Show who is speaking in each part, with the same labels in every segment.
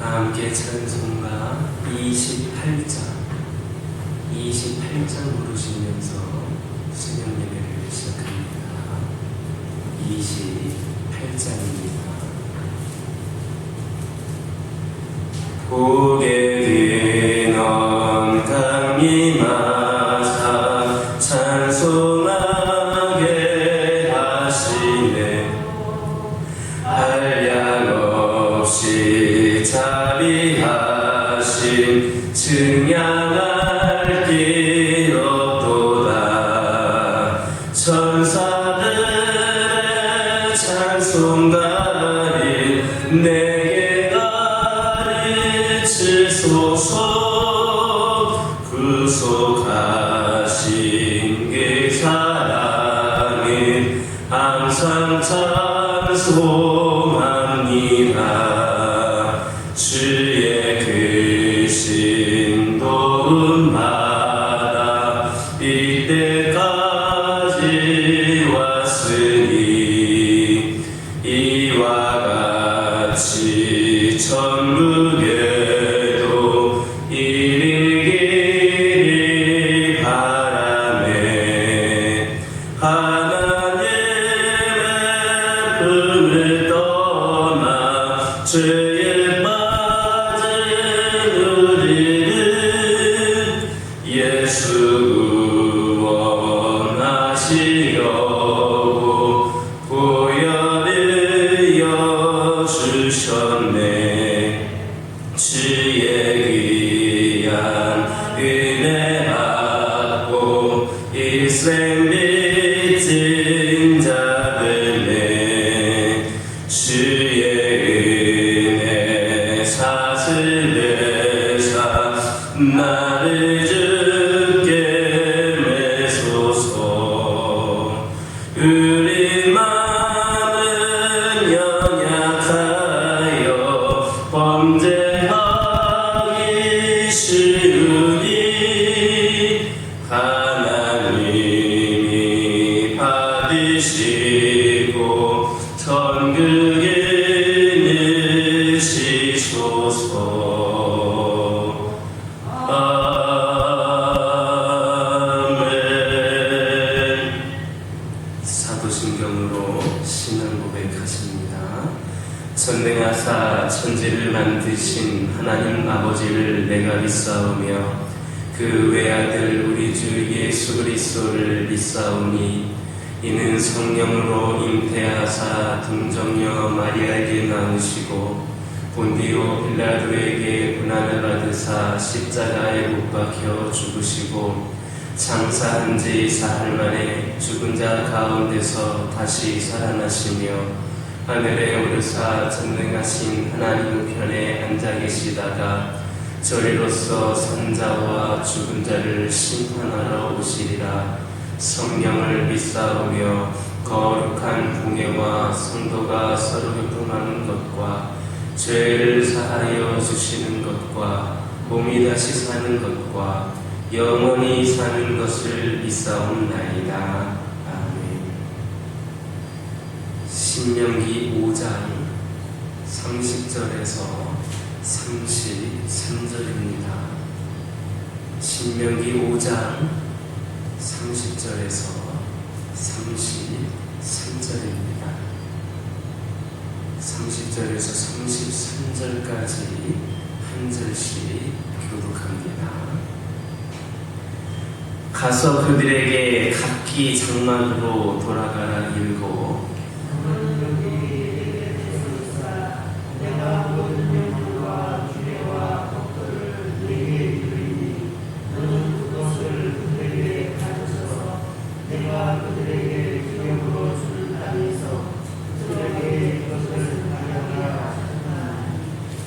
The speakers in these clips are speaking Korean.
Speaker 1: 다 함께 찬송가 28장 부르시면서 수냥 예배를 시작합니다. 28장입니다. 고개 드넌 강림하사 찬송하게 하시네. 한량없이 자비하신 증량할 길 없도다. 천사들의 찬송가를 내게 가르치소서. 구속하신 그 사랑은 항상 찬송합니다. 주의 그 신도마다 이때까지 왔으니 이와 같이 천국에도 이르기를 바라네. 하나님의 품을 떠나 죄에 빠진 우리를 예수 구원하시려고 보혈을 이어주셨네. 주의 귀한 은혜 받고 일생 믿은 자들네. 주의 은혜 사슬내사 나를 주께 매소서. 우리 마음은 연약하여 범죄하기 쉬우니 하나님이 받으시고 천국에 넣으시소서. 아멘. 사도신경으로 신앙 고백하십니다. 전능하사 천지를 만드신 하나님 아버지를 내가 믿사오며 그 외아들 우리 주 예수 그리스도를 믿사오니 이는 성령으로 잉태하사 동정녀 마리아에게 나오시고 본디오 빌라도에게 고난을 받으사 십자가에 못 박혀 죽으시고 장사한 지 사흘 만에 죽은 자 가운데서 다시 살아나시며 하늘에 오르사 전능하신 하나님 편에 앉아 계시다가 저리로서 선자와 죽은 자를 심판하러 오시리라. 성령을 믿사오며 거룩한 공예와 성도가 서로 교통하는 것과 죄를 사하여 주시는 것과 몸이 다시 사는 것과 영원히 사는 것을 믿사옵나이다. 아멘. 신명기 5장 30절에서 33절입니다. 신명기 5장 30절에서 33절입니다. 30절에서 33절까지 한 절씩 교독합니다. 가서 그들에게 각기 장막으로 돌아가라 일고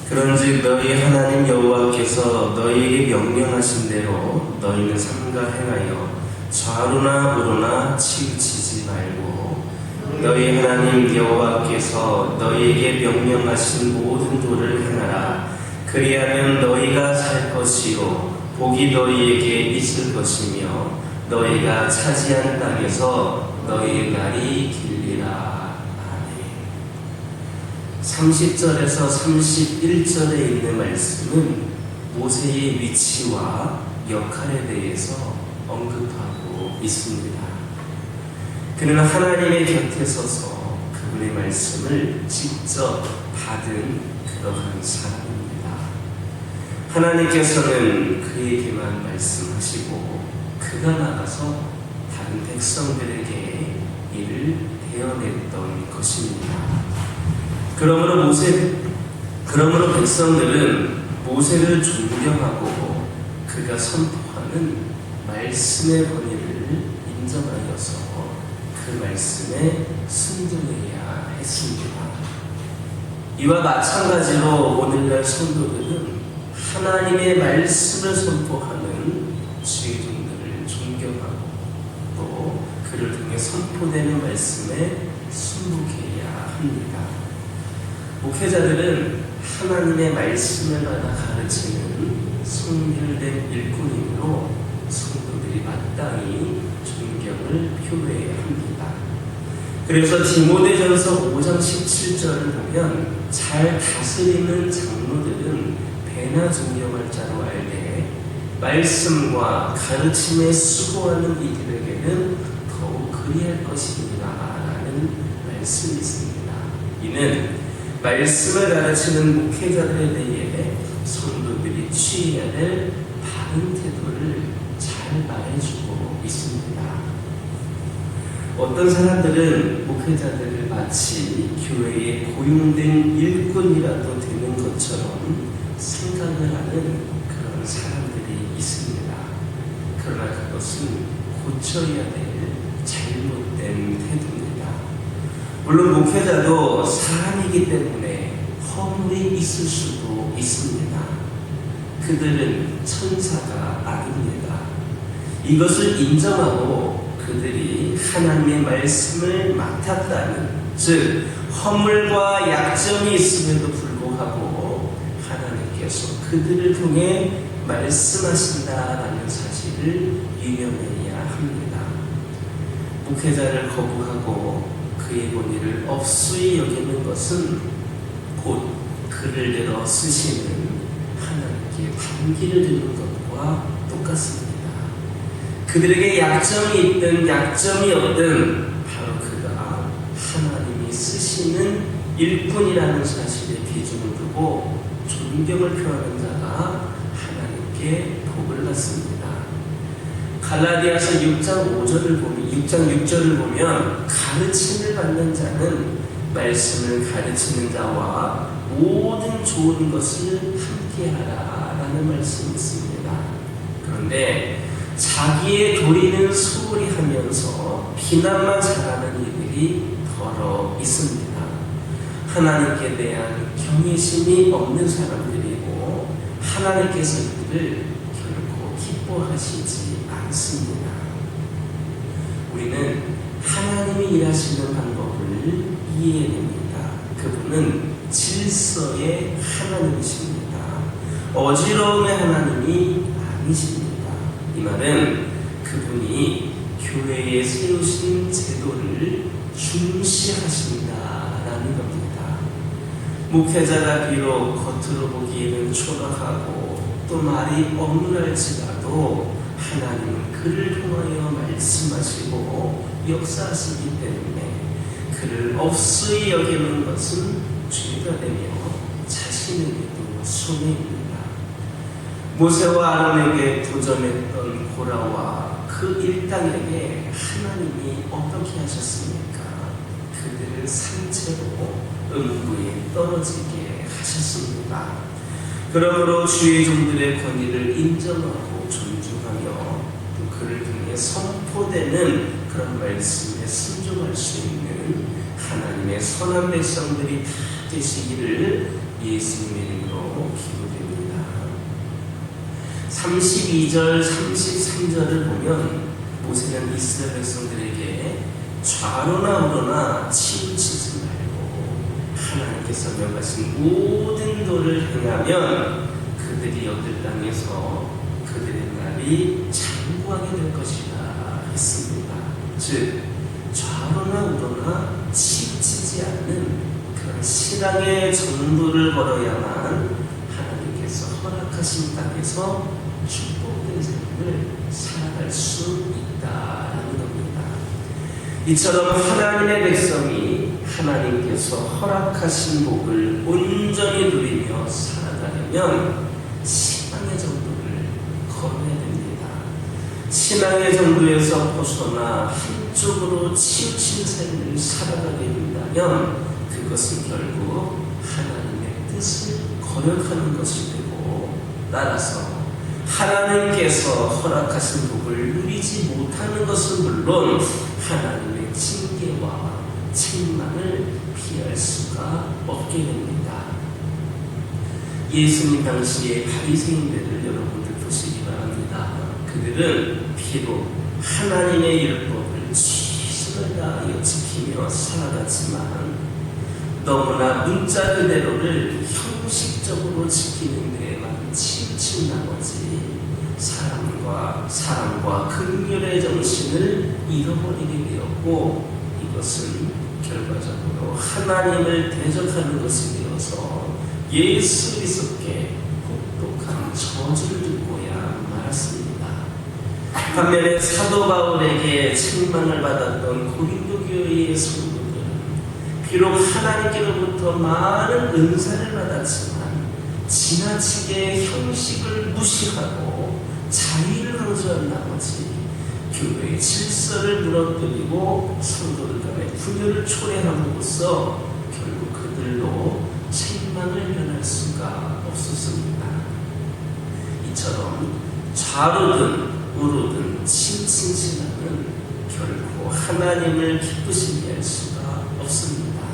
Speaker 1: 그런즉 너희 하나님 여호와께서 너희에게 명령하신 대로 너희는 삼가 행하여 좌로나 우로나 치우치지 말고 너희 하나님 여호와께서 너희에게 명령하신 모든 도를 행하라. 그리하면 너희가 살 것이요 복이 너희에게 있을 것이며 너희가 차지한 땅에서 너희 날이 길리라. 아멘. 30절에서 31절에 있는 말씀은 모세의 위치와 역할에 대해서 언급하고 있습니다. 그는 하나님의 곁에 서서 그분의 말씀을 직접 받은 그러한 사람입니다. 하나님께서는 그에게만 말씀하시고 그가 나가서 다른 백성들에게 이를 대언했던 것입니다. 그러므로 백성들은 모세를 존경하고 그가 선포하는 말씀의 권위를 인정하여서 그 말씀에 순종해야 했습니다. 이와 마찬가지로 오늘날 성도들은 하나님의 말씀을 선포하는 지혜종들을 존경하고 또 그를 통해 선포되는 말씀에 순종해야 합니다. 목회자들은 하나님의 말씀을 받아 가르치는 성결된 일꾼이므로 성도들이 마땅히 존경을 표해야 합니다. 그래서 디모데전서 5장 17절을 보면 잘 다스리는 장로들은 배나 존경할 자로 알되 말씀과 가르침에 수고하는 이들에게는 더욱 그리할 것이니라 라는 말씀이 있습니다. 이는 말씀을 가르치는 목회자들에 대해 성도들이 취해야 될 바른 태도를 잘 말해주고 있습니다. 어떤 사람들은 목회자들을 마치 교회에 고용된 일꾼이라도 되는 것처럼 생각을 하는 그런 사람들이 있습니다. 그러나 그것은 고쳐야 될 잘못된 태도입니다. 물론 목회자도 사람이기 때문에 허물이 있을 수도 있습니다. 그들은 천사가 아닙니다. 이것을 인정하고 그들이 하나님의 말씀을 맡았다는, 즉 허물과 약점이 있음에도 불구하고 하나님께서 그들을 통해 말씀하신다라는 사실을 유념해야 합니다. 목회자를 거부하고 그의 권위를 업수히 여기는 것은 곧 그를 들어 쓰시는 하나님께 반기를 드는 것과 똑같습니다. 그들에게 약점이 있든 약점이 없든 바로 그가 하나님이 쓰시는 일꾼이라는 사실에 비중을 두고 존경을 표하는 자가 하나님께 복을 받습니다. 갈라디아서 6장 6절을 보면 가르침을 받는 자는 말씀을 가르치는 자와 모든 좋은 것을 함께하라 라는 말씀이 있습니다. 그런데 자기의 도리는 소홀히 하면서 비난만 잘하는 이들이 더러 있습니다. 하나님께 대한 경외심이 없는 사람들이고 하나님께서 이들을 결코 기뻐하시지 않습니다. 우리는 하나님이 일하시는 방법을 이해해야 됩니다. 그분은 질서의 하나님이십니다. 어지러움의 하나님이 아니십니다. 이 말은 그분이 교회에 세우신 제도를 중시하신다라는 겁니다. 목회자가 비록 겉으로 보기에는 초라하고 또 말이 억울할지라도 하나님은 그를 통하여 말씀하시고 역사하시기 때문에 그를 없이 여기는 것은 죄가 되며 자신에게도 손해입니다. 모세와 아론에게 도전했던 고라와 그 일당에게 하나님이 어떻게 하셨습니까? 그들을 산채로 음부에 떨어지게 하셨습니다. 그러므로 주의 종들의 권위를 인정하고 존중하며 또 그를 통해 선포되는 그런 말씀에 순종할 수 있는 하나님의 선한 백성들이 다 되시기를 예수님의 이름으로 기도드립니다. 32절, 33절을 보면 모세는 이스라엘 백성들에게 좌로나 우로나 치우치지 말고 하나님께서 명하신 모든 도를 행하면 그들이 얻을 땅에서 그들의 날이 장구하게 될 것이다 했습니다. 즉 좌로나 우로나 치우치지 않는 그런 신앙의 정도를 걸어야만 하나님께서 허락하신 땅에서 축복된 삶을 살아갈 수 있다라는 겁니다. 이처럼 하나님의 백성이 하나님께서 허락하신 복을 온전히 누리며 살아가려면 신앙의 정도를 걸어야 됩니다. 신앙의 정도에서 벗어나 한쪽으로 치우친 삶을 살아가게 된다면 그것은 결국 하나님의 뜻을 거역하는 것이 되고, 따라서 하나님께서 허락하신 복을 누리지 못하는 것은 물론 하나님의 징계와 책망을 피할 수가 없게 됩니다. 예수님 당시의 바리새인들을 여러분들 보시기 바랍니다. 그들은 비록 하나님의 율법을 최선을 다하여 지키며 살아갔지만 너무나 문자 그대로를 형식적으로 지키는 데에만 치우친 나머지 사랑과 긍휼의 정신을 잃어버리게 되었고, 이것은 결과적으로 하나님을 대적하는 것이 되어서 예수 그리스도께 혹독한 저주를 듣고야 말았습니다. 반면에 사도 바울에게 책망을 받았던 고린도 교회의 성도들은 비록 하나님께로부터 많은 은사를 받았지만 지나치게 형식을 무시하고 자의를 강조한 나머지 교회의 질서를 무너뜨리고 성도들 간의 분열을 초래함으로써 결국 그들로 책망을 면할 수가 없었습니다. 이처럼 좌로든 우로든 친친신앙은 결코 하나님을 기쁘시게 할 수가 없습니다.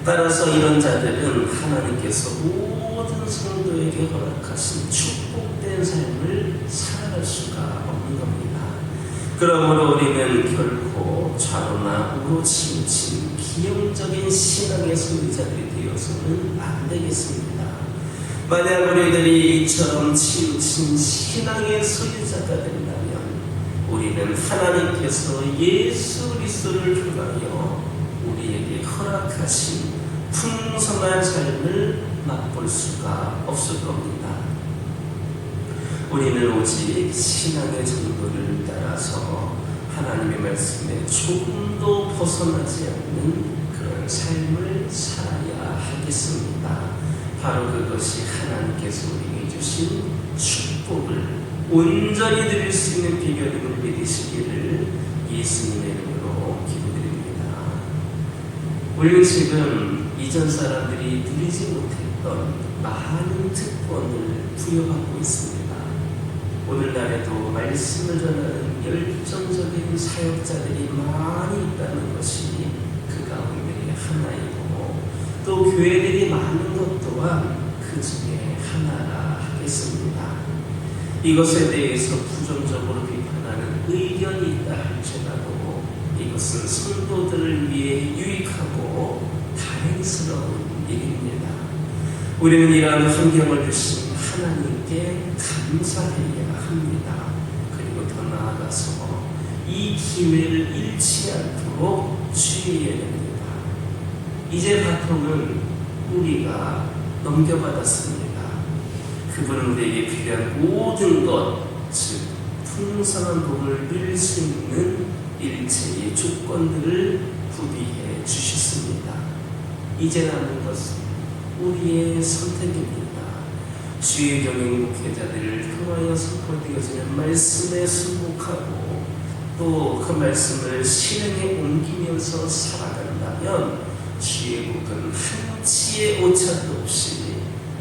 Speaker 1: 따라서 이런 자들은 하나님께서 모든 성도에게 허락하신 축복된 삶을 살아갈 수가 없는 겁니다. 그러므로 우리는 결코 좌로나 우로 치우친 기형적인 신앙의 소유자들이 되어서는 안 되겠습니다. 만약 우리들이 이처럼 치우친 신앙의 소유자가 된다면 우리는 하나님께서 예수 그리스도를 통하여 우리에게 허락하신 풍성한 삶을 맛볼 수가 없을 겁니다. 우리는 오직 신앙의 정도를 따라서 하나님의 말씀에 조금도 벗어나지 않는 그런 삶을 살아야 하겠습니다. 바로 그것이 하나님께서 우리에게 주신 축복을 온전히 드릴 수 있는 비결임을 믿으시기를 예수님의 이름으로 기도드립니다. 우리는 지금 이전 사람들이 누리지 못했던 많은 특권을 부여받고 있습니다. 오늘날에도 말씀을 전하는 열정적인 사역자들이 많이 있다는 것이 그 가운데 하나이고, 또 교회들이 많은 것 또한 그 중에 하나라 하겠습니다. 이것에 대해서 부정적으로 비판하는 의견이 있다 할지라도 이것은 성도들을 위해 유익하고 다행스러운 일입니다. 우리는 이러한 환경을 주신 하나님께 감사해야 합니다. 그리고 더 나아가서 이 기회를 잃지 않도록 주의해야 됩니다. 이제 바통은 우리가 넘겨받았습니다. 그분은 우리에게 필요한 모든 것, 즉 풍성한 복을 누릴 수 있는 일체의 조건들을 구비해 주셨습니다. 이제 남은 것은 우리의 선택입니다. 주의 경영 목회자들을 통하여 선포되어지는 말씀에 순복하고 또 그 말씀을 실행에 옮기면서 살아간다면 주의 복은 한치의 오차도 없이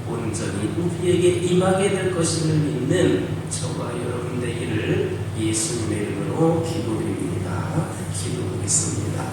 Speaker 1: 온전히 우리에게 임하게 될 것임을 믿는 저와 여러분 되기를 예수님의 이름으로 기도드립니다. 기도하겠습니다.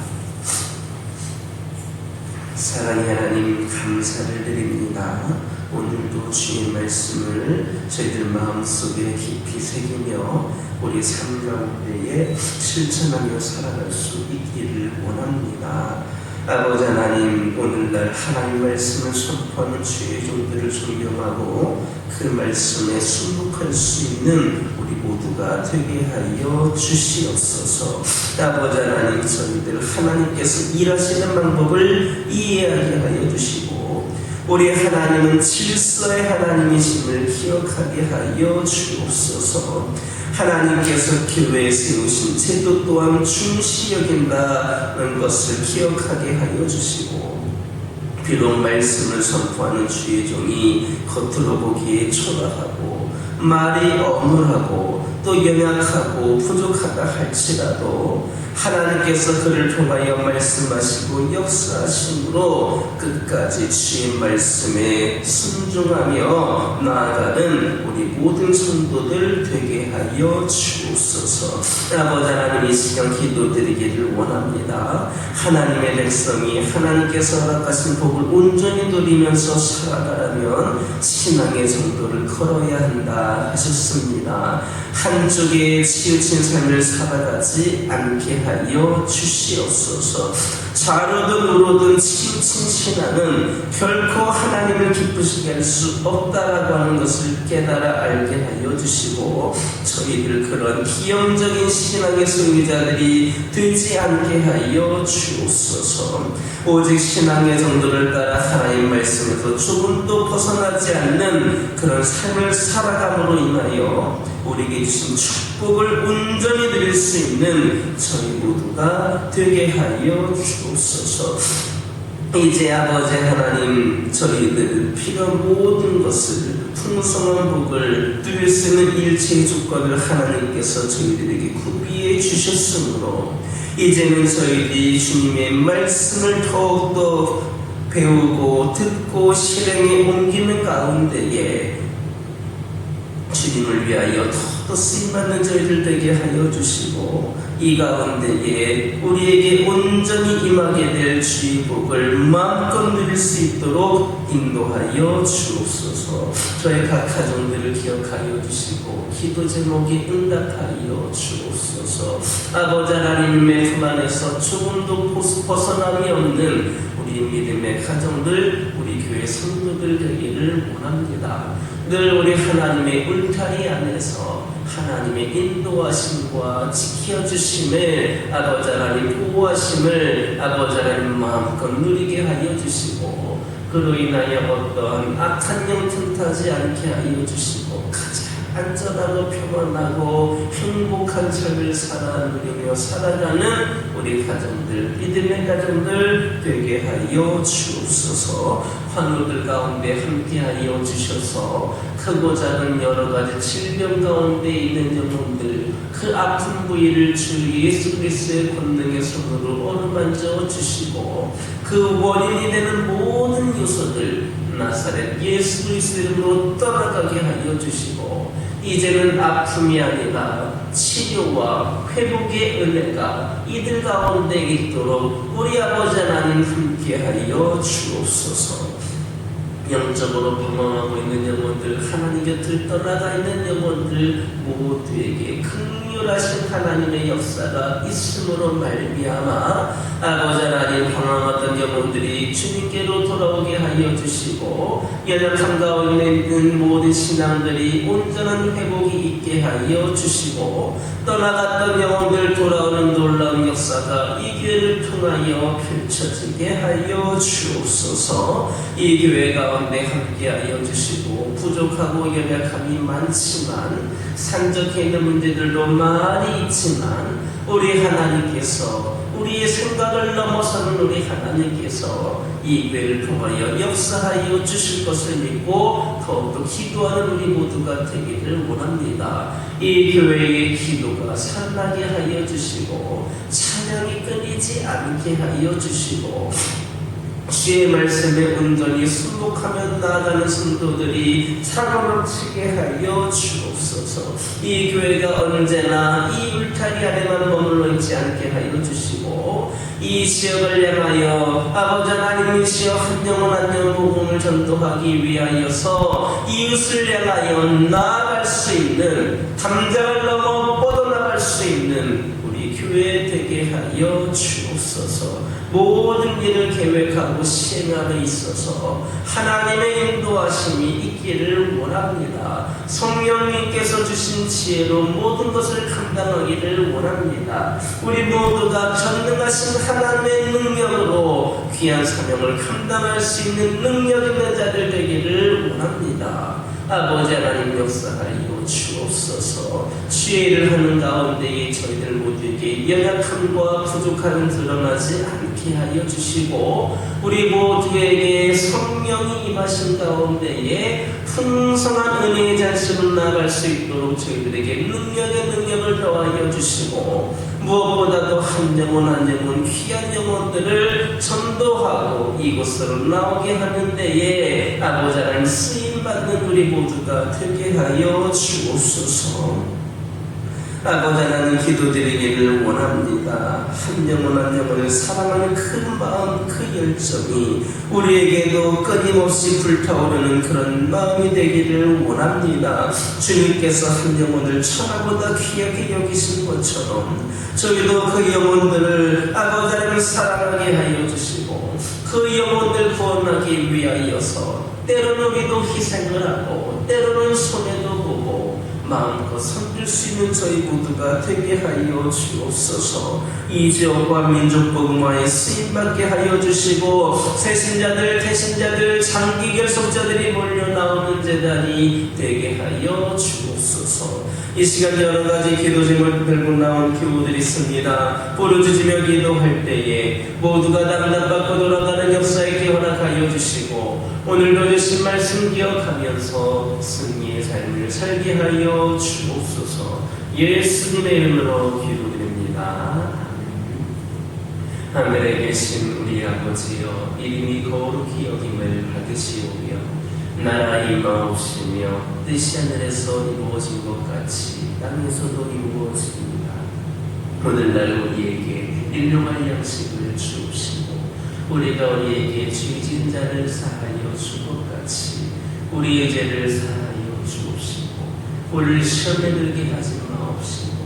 Speaker 1: 사랑의 하나님, 감사를 드립니다. 오늘도 주의 말씀을 저희들 마음속에 깊이 새기며 우리 삶 가운데에 실천하며 살아갈 수 있기를 원합니다. 아버지 하나님, 오늘날 하나님 말씀을 선포하는 주의 종들을 존경하고 그 말씀에 순복할 수 있는 우리 모두가 되게 하여 주시옵소서. 아버지 하나님, 저희들 하나님께서 일하시는 방법을 이해하게 하여 주시고 우리 하나님은 질서의 하나님이심을 기억하게 하여 주옵소서. 하나님께서 교회에 세우신 제도 또한 중시 여긴다는 것을 기억하게 하여 주시고 비록 말씀을 선포하는 주의 종이 겉으로 보기에 초라하고 말이 어눌하고 또 연약하고 부족하다 할지라도 하나님께서 그를 통하여 말씀하시고 역사하심으로 끝까지 주의 말씀에 순종하며 나아가는 우리 모든 성도들 되게 하여 주옵소서. 아버지 하나님, 이 시간 기도드리기를 원합니다. 하나님의 백성이 하나님께서 허락하신 복을 온전히 누리면서 살아가려면 신앙의 정도를 걸어야 한다 하셨습니다. 한쪽에 치우친 삶을 살아가지 않게 하여 주시옵소서. 좌로든 우로든 치우친 신앙은 결코 하나님을 기쁘시게 할 수 없다라고 하는 것을 깨달아 알게 하여 주시고 저희들 그런 기형적인 신앙의 소유자들이 되지 않게 하여 주옵소서. 오직 신앙의 정도를 따라 하나님 말씀에서 조금도 벗어나지 않는 그런 삶을 살아감으로 인하여 우리에게 주신 축복을 온전히 누릴 수 있는 저희 모두가 되게 하여 주옵소서. 이제 아버지 하나님, 저희들 필요한 모든 것을 풍성한 복을 누릴 수 있는 일체의 조건을 하나님께서 저희들에게 구비해 주셨으므로 이제는 저희들이 주님의 말씀을 더욱더 배우고 듣고 실행에 옮기는 가운데에 주님을 위하여 더 쓰임받는 저희들 되게 하여 주시고 이 가운데에 우리에게 온전히 임하게 될 주의 복을 마음껏 누릴 수 있도록 인도하여 주옵소서. 저희 각 가정들을 기억하여 주시고 기도 제목에 응답하여 주옵소서. 아버지 하나님의 품 안에서 조금도 벗어남이 없는 우리 믿음의 가정들, 우리 교회 성도들 되기를 원합니다. 늘 우리 하나님의 울타리 안에서 하나님의 인도하심과 지켜주심을 아버지 하나님 보호하심을 아버지 하나님 마음껏 누리게 하여 주시고 그로 인하여 어떤 악한 영 틈타지 않게 하여 주시고 가장 안전하고 평안하고 행복한 삶을 누리며 살아가는 우리 가정들, 믿음의 가정들 되게 하여 주옵소서. 환우들 가운데 함께하여 주셔서 크고 작은 여러 가지 질병 가운데 있는 영혼들 그 아픈 부위를 주 예수 그리스도의 권능의 손으로 어루만져 주시고 그 원인이 되는 모든 요소들 나사렛 예수 그리스도의 이름으로 떠나가게 하여 주시고 이제는 아픔이 아니라 치료와 회복의 은혜가 이들 가운데 있도록 우리 아버지 하나님 함께하여 주옵소서. 영적으로 방황하고 있는 영혼들, 하나님 곁을 떠나가 있는 영혼들 모두에게 긍휼하신 하나님의 역사가 있음으로 말미암아 아버지 하나님 방황하던 영혼들이 주님께로 돌아오게 하여 주시고 연약함 가운데 있는 모든 신앙들이 온전한 회복이 있게 하여 주시고 떠나갔던 영혼들 돌아오는 놀라운 역사가 이 교회를 통하여 펼쳐지게 하여 주옵소서. 이 교회 가운데 함께하여 주시고 부족하고 연약함이 많지만 산적해 있는 문제들도 많이 있지만 우리 하나님께서 우리의 생각을 넘어서는 우리 하나님께서 이 교회를 통하여 역사하여 주실 것을 믿고 더욱더 기도하는 우리 모두가 되기를 원합니다. 이 교회의 기도가 살나게 하여 주시고 찬양이 끊이지 않게 하여 주시고 주의 말씀에 온전히 순복하며 나아가는 성도들이 사랑넘치게 하여 주옵소서. 이 교회가 언제나 이 울타리 아래만 머물러 있지 않게 하여 주시고 이 지역을 향하여 아버지 하나님이시여 한 영혼 한 영혼 복음을 전도하기 위하여서 이웃을 향하여 나아갈 수 있는 담장을 넘어 뻗어나갈 수 있는 우리 교회 되게 하여 주옵소서. 모든 일을 계획하고 시행함에 있어서 하나님의 인도하심이 있기를 원합니다. 성령님께서 주신 지혜로 모든 것을 감당하기를 원합니다. 우리 모두가 전능하신 하나님의 능력으로 귀한 사명을 감당할 수 있는 능력 있는 자들 되기를 원합니다. 아버지 하나님 역사하여 주옵소서. 죄를 하는 가운데에 저희들 모두에게 연약함과 부족함이 드러나지 않게 하여 주시고 우리 모두에게 성령이 임하신 가운데에 풍성한 은혜의 잔치로 나아갈 수 있도록 저희들에게 능력을 더하여 주시고 무엇보다도 한 영혼 귀한 영혼들을 전도하고 이곳으로 나오게 하는 데에 아버지 하나님 쓰임받는 우리 모두가 되게 하여 주옵소서. 아버지 하나님 기도드리기를 원합니다. 한 영혼을 사랑하는 그 마음 그 열정이 우리에게도 끊임없이 불타오르는 그런 마음이 되기를 원합니다. 주님께서 한 영혼을 천하보다 귀하게 여기신 것처럼 저희도 그 영혼들을 아버지 하나님 사랑하게 하여 주시고 그 영혼들 구원하기 위하여서 때로는 우리도 희생을 하고 때로는 손해도 보고 마음껏 섬길 수 있는 저희 모두가 되게 하여 주옵소서. 이 지역과 민족 복음화에 쓰임받게 하여 주시고 세신자들 대신자들 장기 결속자들이 몰려 나오는 재단이 되게 하여 주옵소서. 이 시간 여러 가지 기도 제목을 들고 나온 교우들이 있습니다. 부르짖으며 기도할 때에 모두가 담담받고 돌아가는 역사에 허락하여 주시고 오늘도 주신 말씀 기억하면서 승리의 삶을 살게 하여 주옵소서. 예수님의 이름으로 기도드립니다. 하늘에 계신 우리 아버지여 이름이 거룩히 여김을 받으시오며 나라 임하옵시며 뜻이 하늘에서 이루어진 것 같이 땅에서도 이루어집니다. 오늘날 우리에게 일용할 양식을 주옵시고 우리가 우리에게 죄진 자를 사하여 준 것 같이 우리의 죄를 사하여 주옵시고 우리를 시험에 들게 하지 마옵시고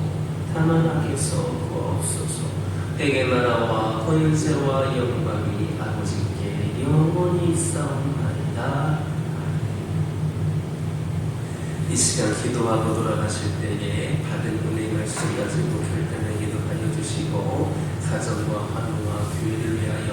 Speaker 1: 다만 악에서 구하옵소서. 때의 나라와 권세와 영광이 아버지께 영원히 있사옵나이다. 이 시간 기도하고 돌아가실 때에 받은 은혜의 말씀 가지고 결단을 기도하여 주시고 가정과 환우와 교회를 위하여